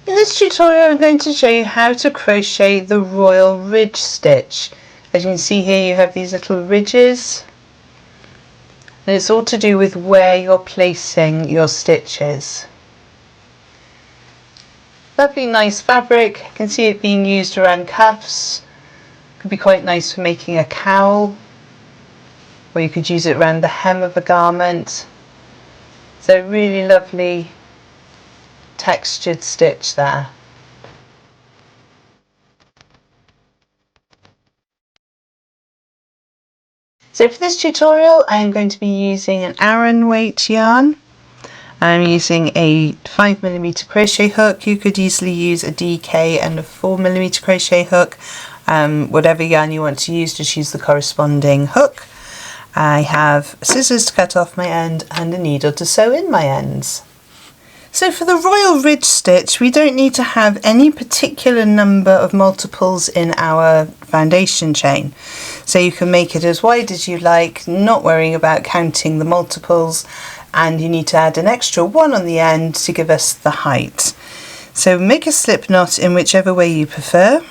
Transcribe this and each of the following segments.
In this tutorial I'm going to show you how to crochet the royal ridge stitch. As you can see here, you have these little ridges, and it's all to do with where you're placing your stitches. Lovely nice fabric, you can see it being used around cuffs. Could be quite nice for making a cowl, or you could use it around the hem of a garment. So really lovely textured stitch there. So for this tutorial I am going to be using an Aran weight yarn. I'm using a 5mm crochet hook. You could easily use a DK and a 4mm crochet hook. Whatever yarn you want to use, just use the corresponding hook. I have scissors to cut off my end and a needle to sew in my ends. So for the royal ridge stitch, we don't need to have any particular number of multiples in our foundation chain. So you can make it as wide as you like, not worrying about counting the multiples, and you need to add an extra one on the end to give us the height. So make a slip knot in whichever way you prefer.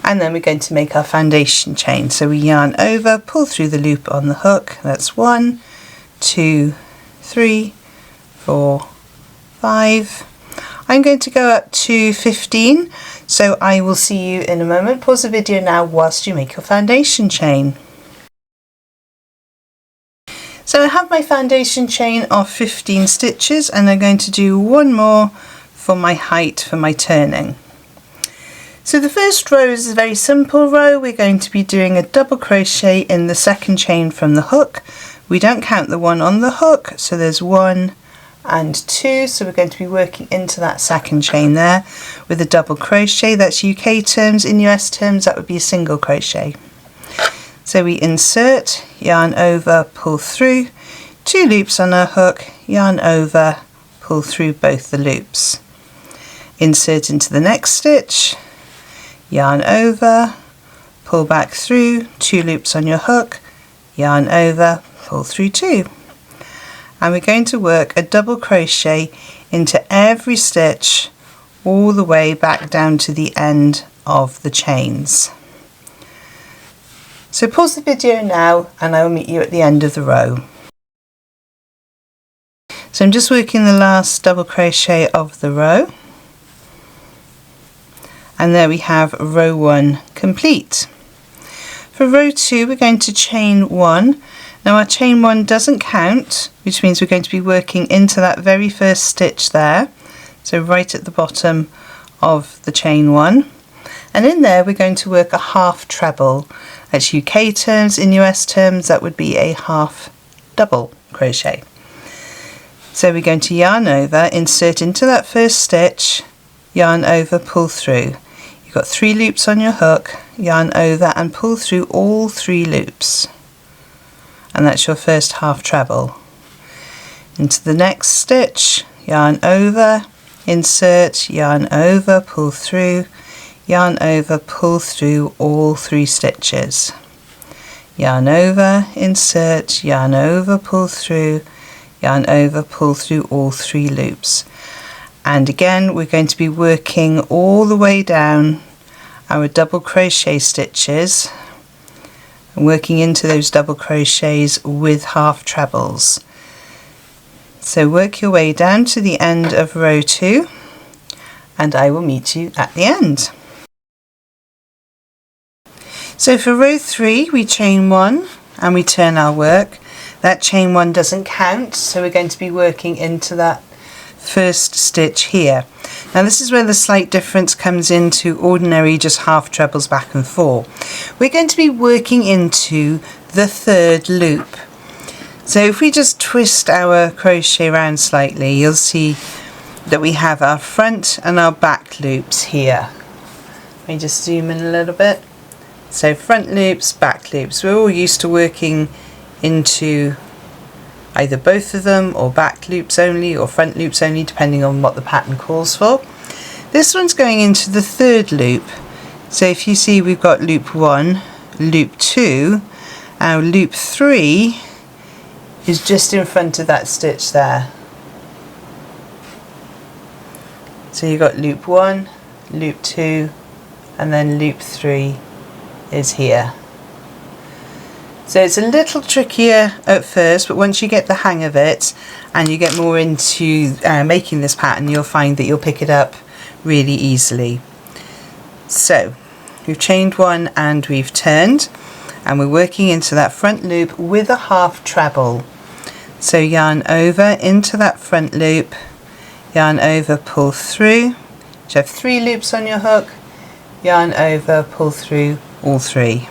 And then we're going to make our foundation chain. So we yarn over, pull through the loop on the hook. That's 1, 2, 3, 4, 5. I'm going to go up to 15, so I will see you in a moment. Pause the video now whilst you make your foundation chain. So I have my foundation chain of 15 stitches, and I'm going to do one more for my height for my turning. So the first row is a very simple row. We're going to be doing a double crochet in the second chain from the hook. We don't count the one on the hook, so there's 1 and 2, so we're going to be working into that second chain there with a double crochet. That's UK terms. In US terms that would be a single crochet. So we insert, yarn over, pull through, 2 loops on our hook, yarn over, pull through both the loops. Insert into the next stitch, yarn over, pull back through, 2 loops on your hook, yarn over, pull through 2, and we're going to work a double crochet into every stitch all the way back down to the end of the chains. So pause the video now and I will meet you at the end of the row. So I'm just working the last double crochet of the row, and there we have row 1 complete. For row 2 we're going to chain 1. Now our chain 1 doesn't count, which means we're going to be working into that very first stitch there, so right at the bottom of the chain 1, and in there we're going to work a half treble. That's UK terms. In US terms that would be a half double crochet. So we're going to yarn over, insert into that first stitch, yarn over, pull through. You've got 3 loops on your hook, yarn over and pull through all 3 loops. And that's your first half treble. Into the next stitch, yarn over, insert, yarn over, pull through, yarn over, pull through all 3 stitches. Yarn over, insert, yarn over, pull through, yarn over, pull through all 3 loops. And again we're going to be working all the way down our double crochet stitches, and working into those double crochets with half trebles. So work your way down to the end of row 2 and I will meet you at the end. So for row 3 we chain 1 and we turn our work. That chain 1 doesn't count, so we're going to be working into that first stitch here. Now this is where the slight difference comes into ordinary just half trebles back and 4. We're going to be working into the 3rd loop. So if we just twist our crochet around slightly, you'll see that we have our front and our back loops here. Let me just zoom in a little bit. So front loops, back loops. We're all used to working into either both of them, or back loops only, or front loops only, depending on what the pattern calls for. This one's going into the 3rd loop. So if you see, we've got loop 1, loop 2, our loop 3 is just in front of that stitch there. So you've got loop 1, loop 2, and then loop 3 is here. So it's a little trickier at first, but once you get the hang of it and you get more into making this pattern, you'll find that you'll pick it up really easily. So we've chained 1 and we've turned, and we're working into that front loop with a half treble. So yarn over into that front loop, yarn over, pull through. You have 3 loops on your hook, yarn over, pull through all 3.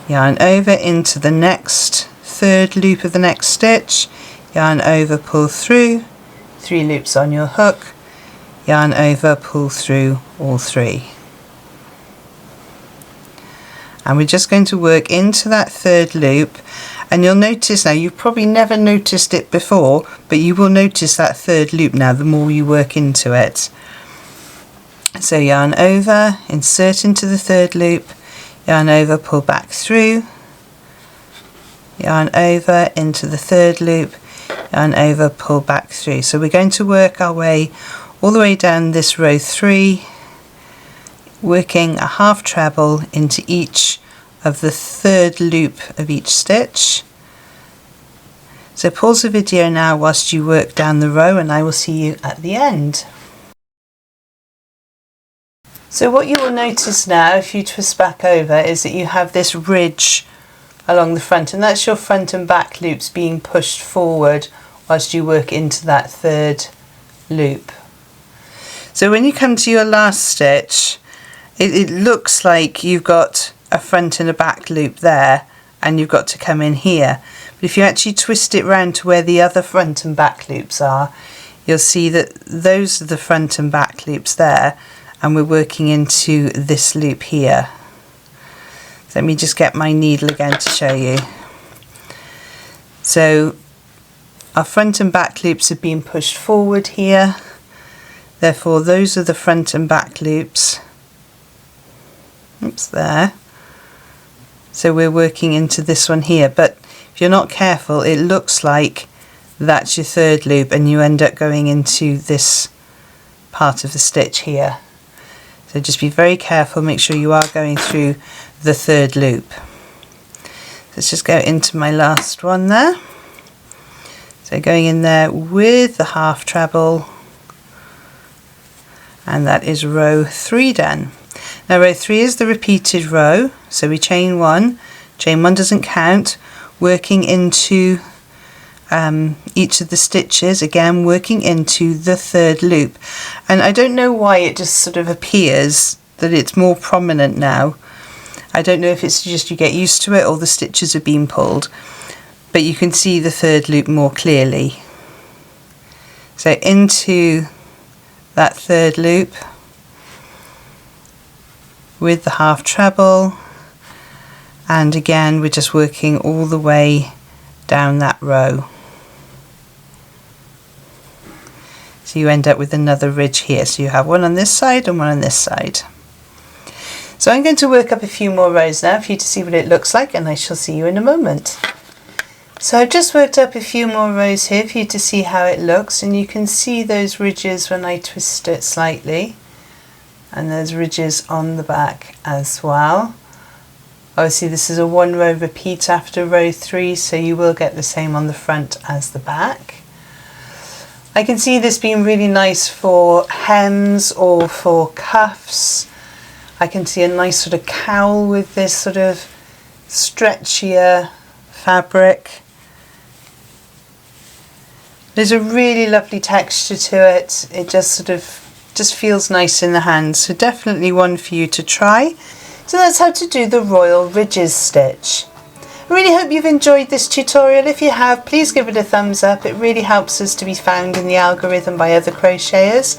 Yarn over into the next 3rd loop of the next stitch, yarn over, pull through, 3 loops on your hook, yarn over, pull through all 3. And we're just going to work into that 3rd loop, and you'll notice now, you've probably never noticed it before, but you will notice that 3rd loop now the more you work into it. So yarn over, insert into the 3rd loop, yarn over, pull back through, yarn over into the 3rd loop, yarn over, pull back through. So we're going to work our way all the way down this row 3, working a half treble into each of the 3rd loop of each stitch. So pause the video now whilst you work down the row, and I will see you at the end. So what you will notice now, if you twist back over, is that you have this ridge along the front, and that's your front and back loops being pushed forward whilst you work into that 3rd loop. So when you come to your last stitch, it looks like you've got a front and a back loop there, and you've got to come in here. But if you actually twist it round to where the other front and back loops are, you'll see that those are the front and back loops there, and we're working into this loop here. So let me just get my needle again to show you. So our front and back loops have been pushed forward here, therefore those are the front and back loops. Oops, there. So we're working into this one here, but if you're not careful, it looks like that's your 3rd loop, and you end up going into this part of the stitch here. So just be very careful, make sure you are going through the 3rd loop. Let's just go into my last one there. So going in there with the half treble, and that is row 3 done. Now row 3 is the repeated row, so we chain 1 doesn't count, working into each of the stitches, again working into the 3rd loop. And I don't know why it just sort of appears that it's more prominent now. I don't know if it's just you get used to it or the stitches are being pulled, but you can see the 3rd loop more clearly. So into that 3rd loop with the half treble, and again we're just working all the way down that row. So you end up with another ridge here, so you have one on this side and one on this side. So I'm going to work up a few more rows now for you to see what it looks like, and I shall see you in a moment. So I've just worked up a few more rows here for you to see how it looks, and you can see those ridges when I twist it slightly, and there's ridges on the back as well. Obviously this is a 1 row repeat after row 3, so you will get the same on the front as the back. I can see this being really nice for hems or for cuffs. I can see a nice sort of cowl with this sort of stretchier fabric. There's a really lovely texture to it. It just feels nice in the hand, so definitely one for you to try. So that's how to do the Royal Ridges stitch. I really hope you've enjoyed this tutorial. If you have, please give it a thumbs up. It really helps us to be found in the algorithm by other crocheters.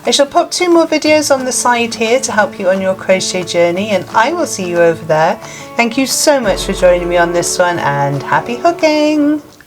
I shall pop 2 more videos on the side here to help you on your crochet journey, and I will see you over there. Thank you so much for joining me on this one, and happy hooking!